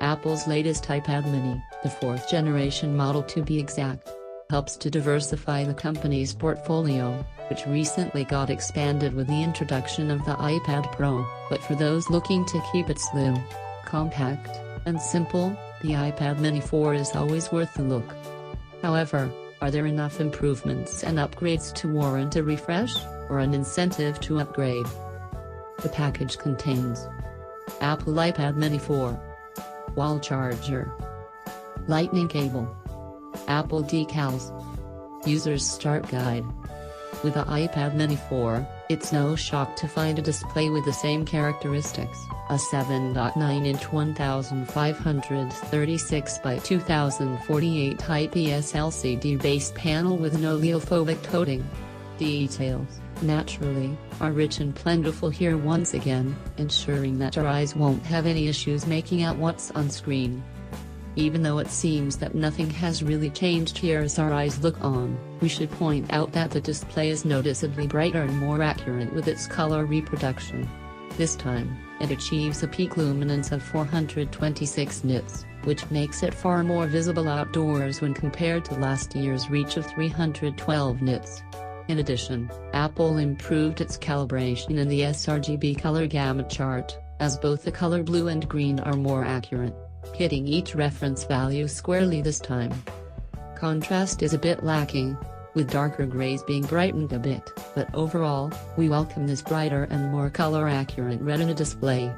Apple's latest iPad mini, the 4th generation model to be exact, helps to diversify the company's portfolio, which recently got expanded with the introduction of the iPad Pro. But for those looking to keep it slim, compact, and simple, the iPad mini 4 is always worth the look. However, are there enough improvements and upgrades to warrant a refresh, or an incentive to upgrade? The package contains Apple iPad mini 4, wall charger, lightning cable, Apple decals, user's start guide. With the iPad mini 4, it's no shock to find a display with the same characteristics, a 7.9-inch 1536 by 2048 IPS LCD-based panel with an oleophobic coating. Details, naturally, are rich and plentiful here once again, ensuring that your eyes won't have any issues making out what's on screen. Even though it seems that nothing has really changed here as our eyes look on, we should point out that the display is noticeably brighter and more accurate with its color reproduction. This time, it achieves a peak luminance of 426 nits, which makes it far more visible outdoors when compared to last year's reach of 312 nits. In addition, Apple improved its calibration in the sRGB color gamut chart, as both the color blue and green are more accurate, hitting each reference value squarely this time. Contrast is a bit lacking, with darker grays being brightened a bit, but overall, we welcome this brighter and more color-accurate Retina display.